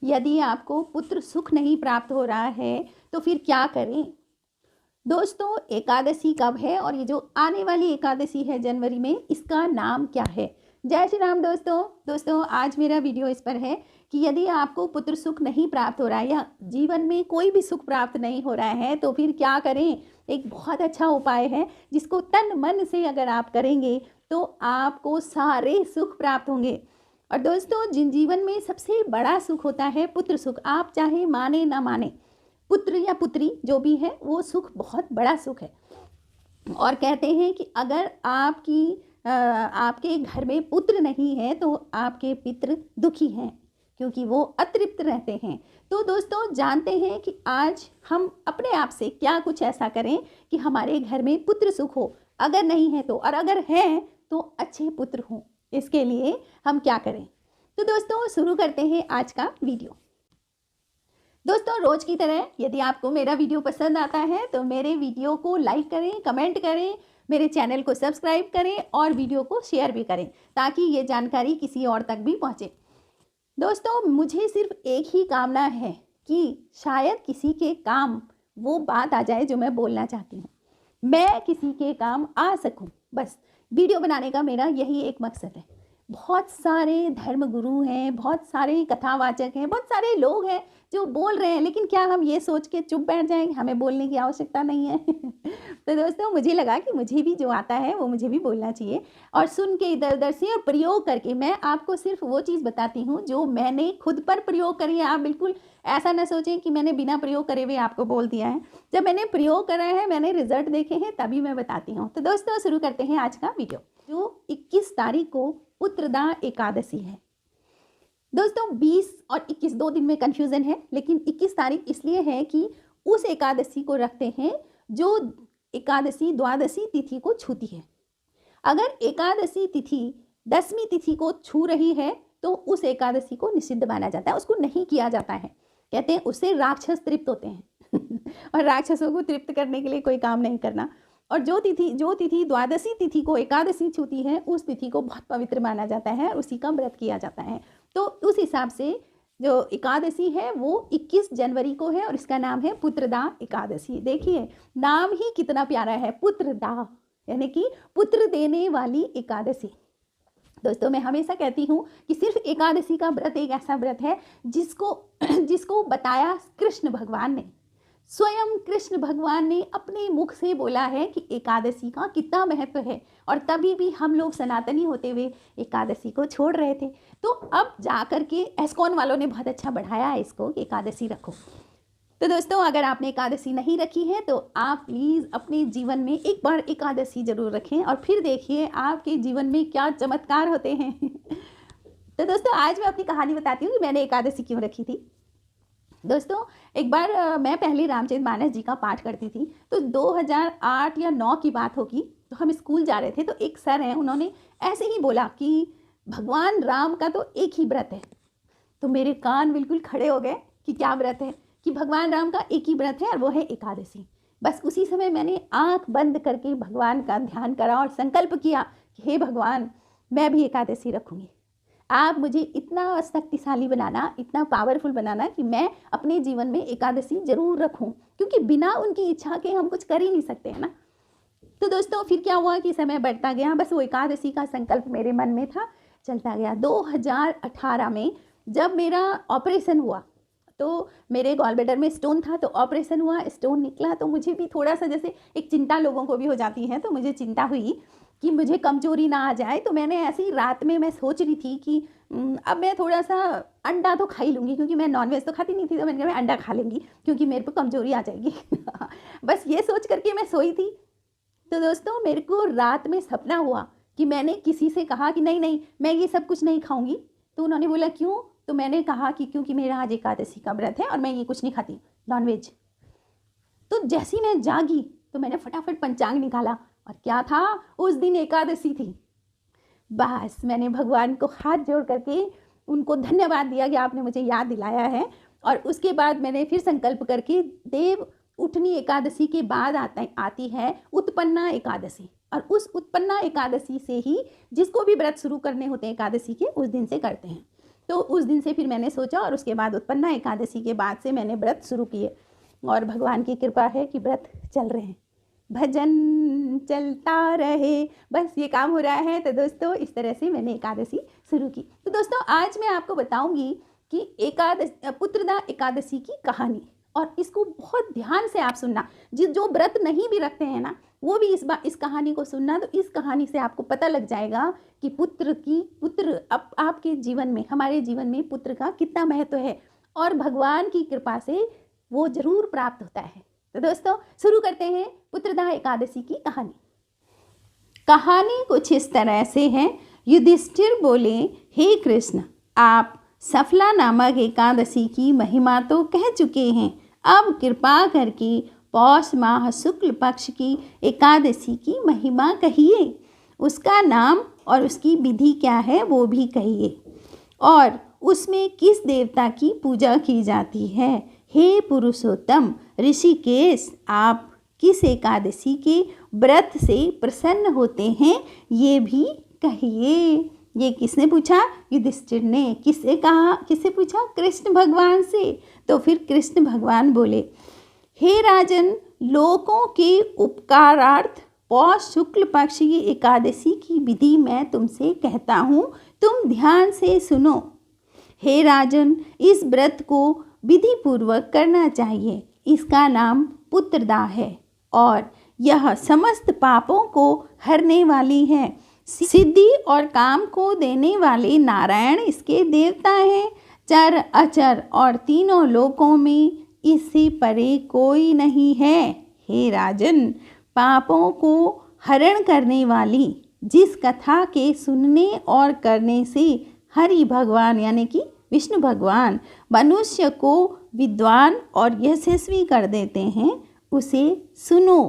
यदि आपको पुत्र सुख नहीं प्राप्त हो रहा है तो फिर क्या करें? दोस्तों, एकादशी कब है और ये जो आने वाली एकादशी है जनवरी में, इसका नाम क्या है? जय श्री राम दोस्तों, आज मेरा वीडियो इस पर है कि यदि आपको पुत्र सुख नहीं प्राप्त हो रहा है या जीवन में कोई भी सुख प्राप्त नहीं हो रहा है तो फिर क्या करें। एक बहुत अच्छा उपाय है जिसको तन मन से अगर आप करेंगे तो आपको सारे सुख प्राप्त होंगे। और दोस्तों, जिन जीवन में सबसे बड़ा सुख होता है पुत्र सुख, आप चाहे माने ना माने, पुत्र या पुत्री जो भी है वो सुख बहुत बड़ा सुख है। और कहते हैं कि अगर आपके घर में पुत्र नहीं है तो आपके पितृ दुखी हैं क्योंकि वो अतृप्त रहते हैं। तो दोस्तों, जानते हैं कि आज हम अपने आप से क्या कुछ ऐसा करें कि हमारे घर में पुत्र सुख हो, अगर नहीं है तो, और अगर है तो अच्छे पुत्र हों। इसके लिए हम क्या करें? तो दोस्तों, शुरू करते हैं आज का वीडियो। दोस्तों, रोज की तरह यदि आपको मेरा वीडियो पसंद आता है तो मेरे वीडियो को लाइक करें, कमेंट करें, मेरे चैनल को सब्सक्राइब करें और वीडियो को शेयर भी करें ताकि ये जानकारी किसी और तक भी पहुंचे। दोस्तों, मुझे सिर्फ एक ही कामना है कि शायद किसी के काम वो बात आ जाए जो मैं बोलना चाहती हूँ, मैं किसी के काम आ सकूँ। बस वीडियो बनाने का मेरा यही एक मकसद है। बहुत सारे धर्म गुरु हैं, बहुत सारे कथावाचक हैं, बहुत सारे लोग हैं जो बोल रहे हैं, लेकिन क्या हम ये सोच के चुप बैठ जाएंगे हमें बोलने की आवश्यकता नहीं है? तो दोस्तों, मुझे लगा कि मुझे भी जो आता है वो मुझे भी बोलना चाहिए और सुन के इधर उधर से और प्रयोग करके मैं आपको सिर्फ वो चीज़ बताती हूँ जो मैंने खुद पर प्रयोग करी है। आप बिल्कुल ऐसा ना सोचें कि मैंने बिना प्रयोग करे हुए आपको बोल दिया है। जब मैंने प्रयोग करा है, मैंने रिजल्ट देखे हैं, तभी मैं बताती हूँ। तो दोस्तों, शुरू करते हैं आज का वीडियो। जो 21 तारीख को पुत्रदा एकादशी है। दोस्तों, 20 और 21 2 दिन में कन्फ्यूज़न है, लेकिन 21 तारीख इसलिए है कि उस एकादशी को रखते हैं जो एकादशी द्वादशी तिथि को छूती है। अगर एकादशी तिथि 10वीं तिथि को छू रही है तो उस एकादशी को निषिद्ध माना जाता है, उसको नहीं किया जाता है। कहते हैं उससे राक्षस तृप्त होते हैं और राक्षसों को तृप्त करने के लिए कोई काम नहीं करना। और जो तिथि द्वादशी तिथि को एकादशी छूती है उस तिथि को बहुत पवित्र माना जाता है, उसी का व्रत किया जाता है। तो उस हिसाब से जो एकादशी है वो 21 जनवरी को है और इसका नाम है पुत्रदा एकादशी। देखिए, नाम ही कितना प्यारा है, पुत्रदा, यानी कि पुत्र देने वाली एकादशी। दोस्तों, मैं हमेशा कहती हूँ कि सिर्फ एकादशी का व्रत एक ऐसा व्रत है जिसको बताया कृष्ण भगवान ने। स्वयं कृष्ण भगवान ने अपने मुख से बोला है कि एकादशी का कितना महत्व है, और तभी भी हम लोग सनातनी होते हुए एकादशी को छोड़ रहे थे। तो अब जाकर के एस्कॉन वालों ने बहुत अच्छा बढ़ाया है इसको कि एकादशी रखो। तो दोस्तों, अगर आपने एकादशी नहीं रखी है तो आप प्लीज़ अपने जीवन में एक बार एकादशी जरूर रखें और फिर देखिए आपके जीवन में क्या चमत्कार होते हैं। तो दोस्तों, आज मैं अपनी कहानी बताती हूँ कि मैंने एकादशी क्यों रखी थी। दोस्तों, एक बार मैं पहले रामचरितमानस जी का पाठ करती थी, तो 2008 या 9 की बात होगी। तो हम स्कूल जा रहे थे, तो एक सर हैं, उन्होंने ऐसे ही बोला कि भगवान राम का तो एक ही व्रत है। तो मेरे कान बिल्कुल खड़े हो गए कि क्या व्रत है, कि भगवान राम का एक ही व्रत है और वो है एकादशी। बस उसी समय मैंने आँख बंद करके भगवान का ध्यान करा और संकल्प किया कि हे भगवान, मैं भी एकादशी रखूँगी। आप मुझे इतना शक्तिशाली बनाना, इतना पावरफुल बनाना कि मैं अपने जीवन में एकादशी जरूर रखूं, क्योंकि बिना उनकी इच्छा के हम कुछ कर ही नहीं सकते हैं ना। तो दोस्तों, फिर क्या हुआ कि समय बढ़ता गया, बस वो एकादशी का संकल्प मेरे मन में था, चलता गया। 2018 में जब मेरा ऑपरेशन हुआ तो मेरे गॉलब्लैडर में स्टोन था, तो ऑपरेशन हुआ, स्टोन निकला, तो मुझे भी थोड़ा सा, जैसे एक चिंता लोगों को भी हो जाती है, तो मुझे चिंता हुई कि मुझे कमजोरी ना आ जाए। तो मैंने ऐसे ही रात में मैं सोच रही थी कि अब मैं थोड़ा सा अंडा तो खा ही लूँगी, क्योंकि मैं नॉनवेज तो खाती नहीं थी, तो मैंने कहा मैं अंडा खा लूँगी क्योंकि मेरे को कमजोरी आ जाएगी। बस ये सोच करके मैं सोई थी। तो दोस्तों, मेरे को रात में सपना हुआ कि मैंने किसी से कहा कि नहीं नहीं, मैं ये सब कुछ नहीं खाऊंगी। तो उन्होंने बोला क्यों? तो मैंने कहा कि क्योंकि मेरा आज एकादशी का व्रत है और मैं ये कुछ नहीं खाती, नॉनवेज। तो जैसी मैं जागी तो मैंने फटाफट पंचांग निकाला और क्या था, उस दिन एकादशी थी। बस मैंने भगवान को हाथ जोड़ करके उनको धन्यवाद दिया कि आपने मुझे याद दिलाया है। और उसके बाद मैंने फिर संकल्प करके, देव उठनी एकादशी के बाद आती है उत्पन्ना एकादशी, और उस उत्पन्ना एकादशी से ही जिसको भी व्रत शुरू करने होते हैं एकादशी के, उस दिन से करते हैं। तो उस दिन से फिर मैंने सोचा और उसके बाद उत्पन्ना एकादशी के बाद से मैंने व्रत शुरू किए और भगवान की कृपा है कि व्रत चल रहे हैं, भजन चलता रहे, बस ये काम हो रहा है। तो दोस्तों इस तरह से मैंने एकादशी शुरू की। तो दोस्तों आज मैं आपको बताऊंगी कि पुत्रदा एकादशी की कहानी, और इसको बहुत ध्यान से आप सुनना। जो व्रत नहीं भी रखते हैं ना, वो भी इस कहानी को सुनना। तो इस कहानी से आपको पता लग जाएगा कि पुत्र आपके जीवन में, हमारे जीवन में पुत्र का कितना महत्व है, और भगवान की कृपा से वो जरूर प्राप्त होता है। तो दोस्तों शुरू करते हैं पुत्रदा एकादशी की कहानी। कहानी कुछ इस तरह से है। युधिष्ठिर बोले, हे कृष्ण, आप सफला नामक एकादशी की महिमा तो कह चुके हैं, अब कृपा करके पौष माह शुक्ल पक्ष की एकादशी की महिमा कहिए, उसका नाम और उसकी विधि क्या है वो भी कहिए, और उसमें किस देवता की पूजा की जाती है। हे पुरुषोत्तम ऋषिकेश, आप किस एकादशी के व्रत से प्रसन्न होते हैं ये भी कहिए। ये किसने पूछा? युधिष्ठिर ने। किससे कहा? किससे पूछा? कृष्ण भगवान से। तो फिर कृष्ण भगवान बोले, हे राजन, लोकों के उपकारार्थ पौष शुक्ल पक्ष की एकादशी की विधि मैं तुमसे कहता हूँ, तुम ध्यान से सुनो। हे राजन, इस व्रत को विधि पूर्वक करना चाहिए। इसका नाम पुत्रदा है और यह समस्त पापों को हरने वाली है। सिद्धि और काम को देने वाले नारायण इसके देवता हैं। चर अचर और तीनों लोकों में इससे परे कोई नहीं है। हे राजन, पापों को हरण करने वाली जिस कथा के सुनने और करने से हरि भगवान यानी कि विष्णु भगवान मनुष्य को विद्वान और यशस्वी कर देते हैं, उसे सुनो।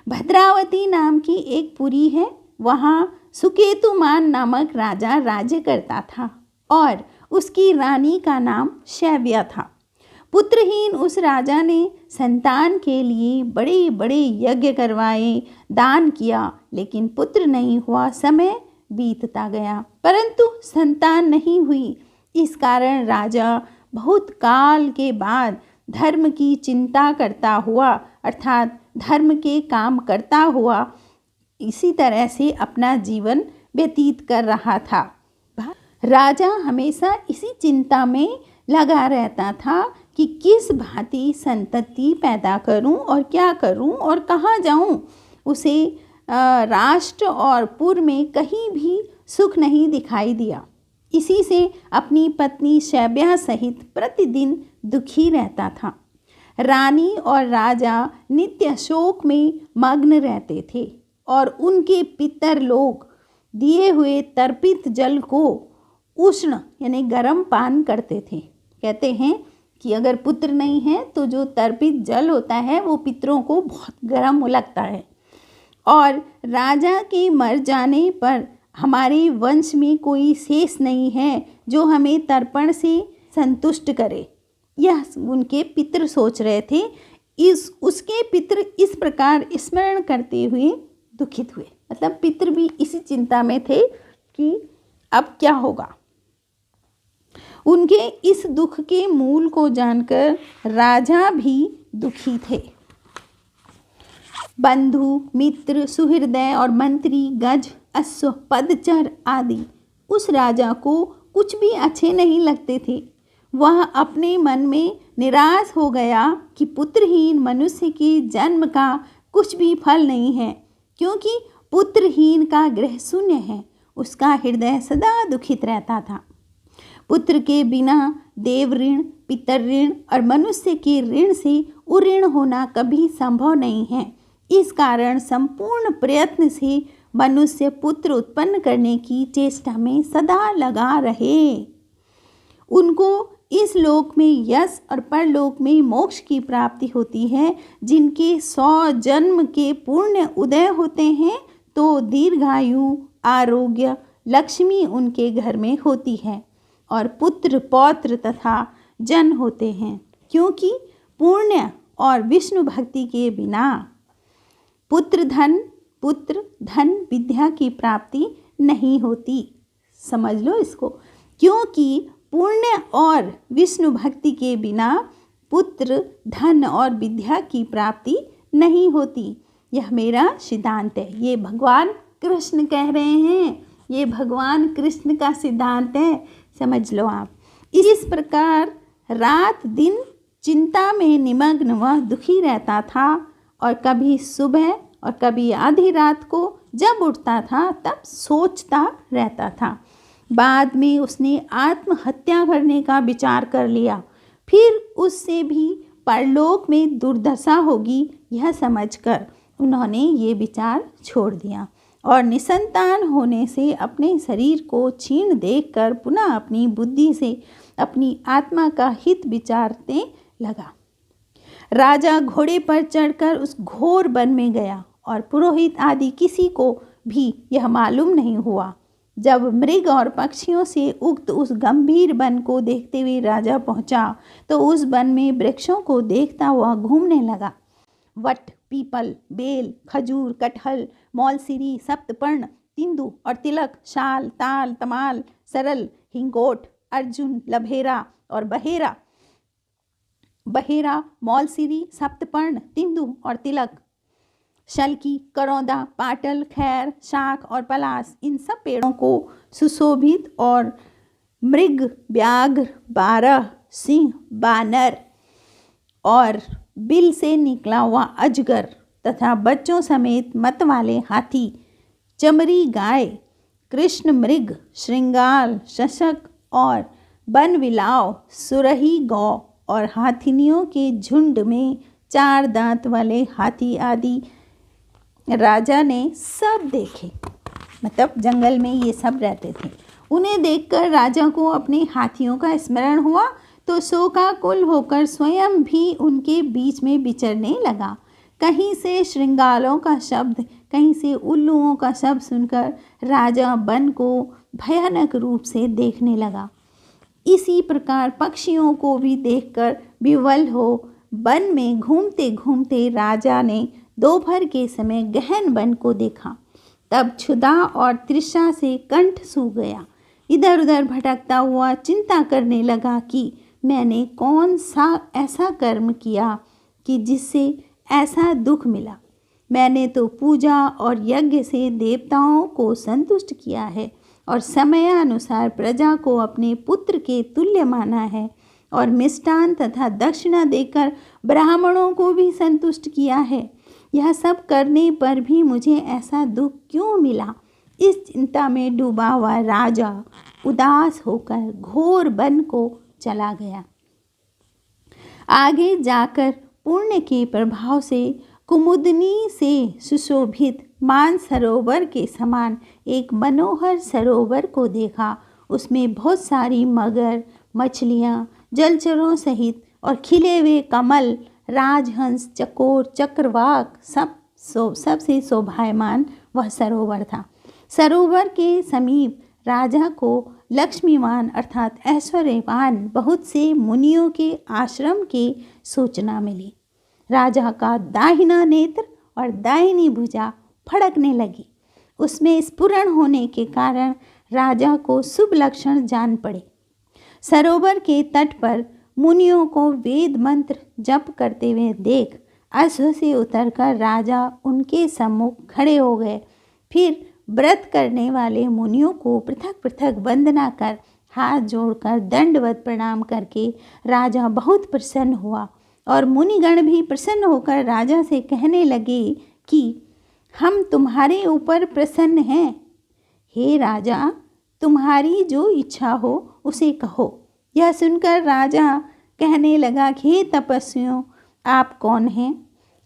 भद्रावती नाम की एक पुरी है, वहाँ सुकेतुमान नामक राजा राज्य करता था और उसकी रानी का नाम शैव्या था। पुत्रहीन उस राजा ने संतान के लिए बड़े बड़े यज्ञ करवाए, दान किया, लेकिन पुत्र नहीं हुआ। समय बीतता गया परंतु संतान नहीं हुई। इस कारण राजा बहुत काल के बाद धर्म की चिंता करता हुआ, अर्थात धर्म के काम करता हुआ, इसी तरह से अपना जीवन व्यतीत कर रहा था। राजा हमेशा इसी चिंता में लगा रहता था कि किस भांति संतति पैदा करूं और क्या करूं और कहाँ जाऊं। उसे राष्ट्र और पुर में कहीं भी सुख नहीं दिखाई दिया। इसी से अपनी पत्नी शैव्या सहित प्रतिदिन दुखी रहता था। रानी और राजा नित्य शोक में मग्न रहते थे और उनके पितर लोग दिए हुए तर्पित जल को उष्ण यानी गर्म पान करते थे। कहते हैं कि अगर पुत्र नहीं है तो जो तर्पित जल होता है वो पितरों को बहुत गर्म लगता है, और राजा के मर जाने पर हमारे वंश में कोई शेष नहीं है जो हमें तर्पण से संतुष्ट करे। यह उनके पितर सोच रहे थे। उसके पितर इस प्रकार स्मरण करते हुए दुखित हुए। मतलब पितर भी इसी चिंता में थे कि अब क्या होगा। उनके इस दुख के मूल को जानकर राजा भी दुखी थे। बंधु मित्र सुहृदय और मंत्री गज अश्व पदचर आदि उस राजा को कुछ भी अच्छे नहीं लगते थे। वह अपने मन में निराश हो गया कि पुत्रहीन मनुष्य के जन्म का कुछ भी फल नहीं है, क्योंकि पुत्रहीन का गृह शून्य है। उसका हृदय सदा दुखित रहता था। पुत्र के बिना देव ऋण, पितर ऋण और मनुष्य के ऋण से उऋण होना कभी संभव नहीं है। इस कारण संपूर्ण प्रयत्न से मनुष्य पुत्र उत्पन्न करने की चेष्टा में सदा लगा रहे। उनको इस लोक में यश और परलोक में मोक्ष की प्राप्ति होती है। जिनके 100 जन्म के पुण्य उदय होते हैं तो दीर्घायु, आरोग्य, लक्ष्मी उनके घर में होती है और पुत्र पौत्र तथा जन होते हैं, क्योंकि पुण्य और विष्णु भक्ति के बिना पुत्र धन विद्या की प्राप्ति नहीं होती। समझ लो इसको, क्योंकि पुण्य और विष्णु भक्ति के बिना पुत्र, धन और विद्या की प्राप्ति नहीं होती। यह मेरा सिद्धांत है। ये भगवान कृष्ण कह रहे हैं, ये भगवान कृष्ण का सिद्धांत है, समझ लो आप। इस प्रकार रात दिन चिंता में निमग्न वह दुखी रहता था और कभी सुबह और कभी आधी रात को जब उठता था तब सोचता रहता था। बाद में उसने आत्महत्या करने का विचार कर लिया। फिर उससे भी परलोक में दुर्दशा होगी यह समझकर उन्होंने ये विचार छोड़ दिया और निसंतान होने से अपने शरीर को क्षीण देखकर पुनः अपनी बुद्धि से अपनी आत्मा का हित विचारने लगा। राजा घोड़े पर चढ़कर उस घोर वन में गया और पुरोहित आदि किसी को भी यह मालूम नहीं हुआ। जब मृग और पक्षियों से उक्त उस गंभीर वन को देखते हुए राजा पहुंचा तो उस वन में वृक्षों को देखता हुआ घूमने लगा। वट, पीपल, बेल, खजूर, कटहल, मौलसिरी, सप्तपर्ण, तिंदु और तिलक, शाल, ताल, तमाल, सरल, हिंगोट, अर्जुन, लभेरा और बहेरा, मौलसिरी, सप्तपर्ण, तिंदु और तिलक, शल्की, करौंदा, पाटल, खैर, शाख और पलास, इन सब पेड़ों को सुशोभित और मृग, व्याघ्र, बारह, सिंह, बानर और बिल से निकला हुआ अजगर तथा बच्चों समेत मत वाले हाथी, चमरी गाय, कृष्ण मृग, श्रृंगाल, शशक और बनविलाव, सुरही गौ और हाथिनियों के झुंड में 4 दांत वाले हाथी आदि राजा ने सब देखे। मतलब जंगल में ये सब रहते थे। उन्हें देखकर राजा को अपने हाथियों का स्मरण हुआ तो शोकाकुल होकर स्वयं भी उनके बीच में विचरने लगा। कहीं से श्रृंगालों का शब्द, कहीं से उल्लुओं का शब्द सुनकर राजा वन को भयानक रूप से देखने लगा। इसी प्रकार पक्षियों को भी देखकर विवल हो वन में घूमते घूमते राजा ने दोपहर के समय गहन वन को देखा। तब क्षुधा और तृष्णा से कंठ सूख गया। इधर उधर भटकता हुआ चिंता करने लगा कि मैंने कौन सा ऐसा कर्म किया कि जिससे ऐसा दुख मिला। मैंने तो पूजा और यज्ञ से देवताओं को संतुष्ट किया है और समयानुसार प्रजा को अपने पुत्र के तुल्य माना है और मिष्टान तथा दक्षिणा देकर ब्राह्मणों को भी संतुष्ट किया है। यह सब करने पर भी मुझे ऐसा दुख क्यों मिला? इस चिंता में डूबा हुआ राजा उदास होकर घोर वन को चला गया। आगे जाकर पुण्य के प्रभाव से कुमुदनी से सुशोभित मानसरोवर के समान एक मनोहर सरोवर को देखा। उसमें बहुत सारी मगर, मछलियाँ, जलचरों सहित और खिले हुए कमल, राजहंस, चकोर, चक्रवाक सबसे शोभायमान वह सरोवर था। सरोवर के समीप राजा को लक्ष्मीवान अर्थात ऐश्वर्यवान बहुत से मुनियों के आश्रम की सूचना मिली। राजा का दाहिना नेत्र और दाहिनी भुजा फड़कने लगी। उसमें स्फुरण होने के कारण राजा को शुभ लक्षण जान पड़े। सरोवर के तट पर मुनियों को वेद मंत्र जप करते हुए देख अश्व से उतरकर राजा उनके सम्मुख खड़े हो गए। फिर व्रत करने वाले मुनियों को पृथक पृथक वंदना कर हाथ जोड़कर दंडवत प्रणाम करके राजा बहुत प्रसन्न हुआ और मुनिगण भी प्रसन्न होकर राजा से कहने लगे कि हम तुम्हारे ऊपर प्रसन्न हैं। हे राजा, तुम्हारी जो इच्छा हो उसे कहो। यह सुनकर राजा कहने लगा कि हे तपस्वियों, आप कौन हैं?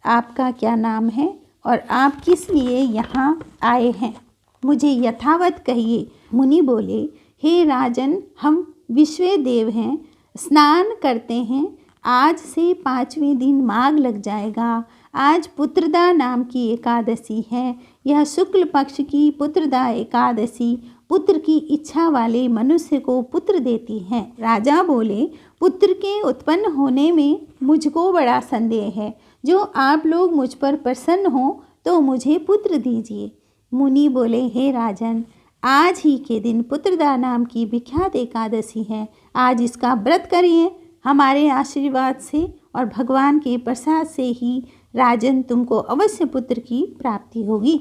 आपका क्या नाम है और आप किस लिए यहाँ आए हैं? मुझे यथावत कहिए। मुनि बोले, हे राजन, हम विश्व देव हैं, स्नान करते हैं। आज से 5वें दिन माघ लग जाएगा। आज पुत्रदा नाम की एकादशी है। यह शुक्ल पक्ष की पुत्रदा एकादशी पुत्र की इच्छा वाले मनुष्य को पुत्र देती है। राजा बोले, पुत्र के उत्पन्न होने में मुझको बड़ा संदेह है। जो आप लोग मुझ पर प्रसन्न हो तो मुझे पुत्र दीजिए। मुनि बोले, हे राजन, आज ही के दिन पुत्रदा नाम की विख्यात एकादशी है। आज इसका व्रत करिए। हमारे आशीर्वाद से और भगवान के प्रसाद से ही राजन तुमको अवश्य पुत्र की प्राप्ति होगी।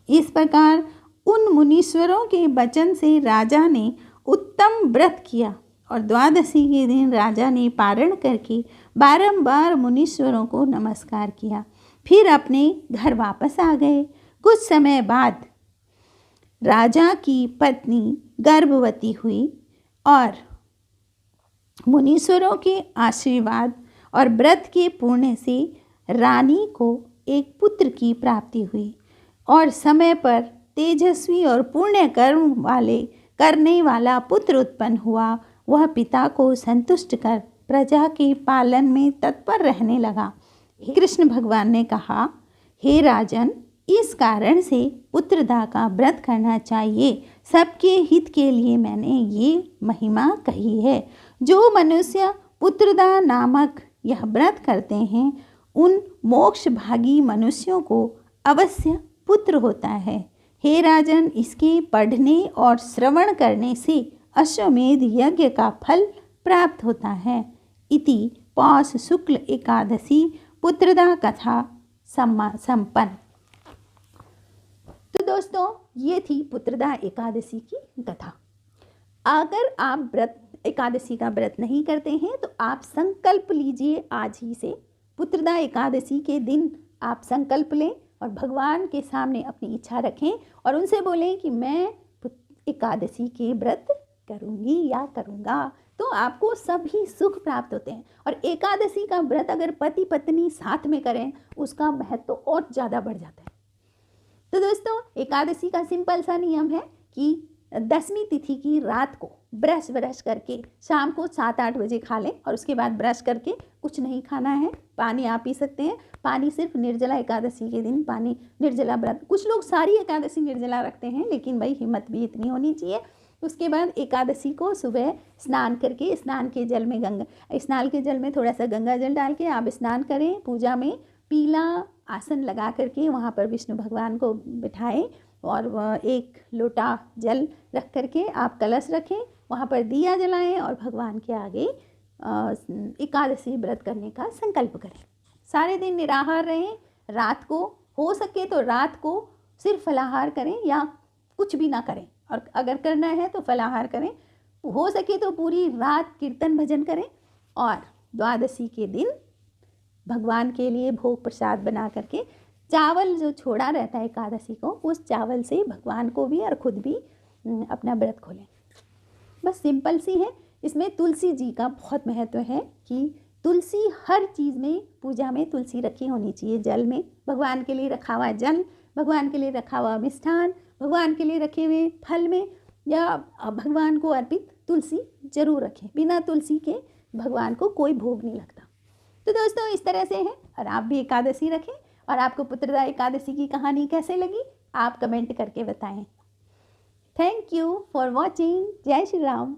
इस प्रकार उन मुनीश्वरों के वचन से राजा ने उत्तम व्रत किया और द्वादशी के दिन राजा ने पारण करके बारंबार मुनीश्वरों को नमस्कार किया। फिर अपने घर वापस आ गए। कुछ समय बाद राजा की पत्नी गर्भवती हुई और मुनीश्वरों के आशीर्वाद और व्रत के पुण्य से रानी को एक पुत्र की प्राप्ति हुई और समय पर तेजस्वी और पुण्य कर्म करने वाला पुत्र उत्पन्न हुआ। वह पिता को संतुष्ट कर प्रजा के पालन में तत्पर रहने लगा। कृष्ण भगवान ने कहा, हे राजन, इस कारण से पुत्रदा का व्रत करना चाहिए। सबके हित के लिए मैंने ये महिमा कही है। जो मनुष्य पुत्रदा नामक यह व्रत करते हैं उन मोक्ष भागी मनुष्यों को अवश्य पुत्र होता है। हे राजन, इसके पढ़ने और श्रवण करने से अश्वमेध यज्ञ का फल प्राप्त होता है। इति पौष शुक्ल एकादशी पुत्रदा कथा संपन्न। तो दोस्तों, ये थी पुत्रदा एकादशी की कथा। अगर आप एकादशी का व्रत नहीं करते हैं तो आप संकल्प लीजिए आज ही से। पुत्रदा एकादशी के दिन आप संकल्प लें और भगवान के सामने अपनी इच्छा रखें और उनसे बोलें कि मैं एकादशी के व्रत करूँगी या करूँगा, तो आपको सभी सुख प्राप्त होते हैं। और एकादशी का व्रत अगर पति पत्नी साथ में करें उसका महत्व तो और ज़्यादा बढ़ जाता है। तो दोस्तों, एकादशी का सिंपल सा नियम है कि 10वीं तिथि की रात को ब्रश करके शाम को 7-8 बजे खा लें और उसके बाद ब्रश करके कुछ नहीं खाना है। पानी आप पी सकते हैं। पानी सिर्फ निर्जला एकादशी के दिन पानी, निर्जला व्रत, कुछ लोग सारी एकादशी निर्जला रखते हैं, लेकिन भाई हिम्मत भी इतनी होनी चाहिए। उसके बाद एकादशी को सुबह स्नान करके, स्नान के जल में थोड़ा सा गंगा जल डाल के आप स्नान करें। पूजा में पीला आसन लगा करके वहाँ पर विष्णु भगवान को बिठाएं और एक लोटा जल रख करके आप कलश रखें, वहाँ पर दिया जलाएं और भगवान के आगे एकादशी व्रत करने का संकल्प करें। सारे दिन निराहार रहें। रात को हो सके तो रात को सिर्फ फलाहार करें या कुछ भी ना करें, और अगर करना है तो फलाहार करें। हो सके तो पूरी रात कीर्तन भजन करें और द्वादशी के दिन भगवान के लिए भोग प्रसाद बना करके चावल जो छोड़ा रहता है एकादशी को, उस चावल से भगवान को भी और खुद भी अपना व्रत खोलें। बस सिंपल सी है। इसमें तुलसी जी का बहुत महत्व है कि तुलसी हर चीज़ में, पूजा में तुलसी रखी होनी चाहिए। जल में भगवान के लिए रखा हुआ जल, भगवान के लिए रखा हुआ मिष्ठान, भगवान के लिए रखे हुए फल में या भगवान को अर्पित तुलसी जरूर रखें। बिना तुलसी के भगवान को कोई भोग नहीं लगता। तो दोस्तों, इस तरह से है। और आप भी एकादशी रखें। और आपको पुत्रदा एकादशी की कहानी कैसे लगी आप कमेंट करके बताएं। Thank you for watching. जय श्री राम।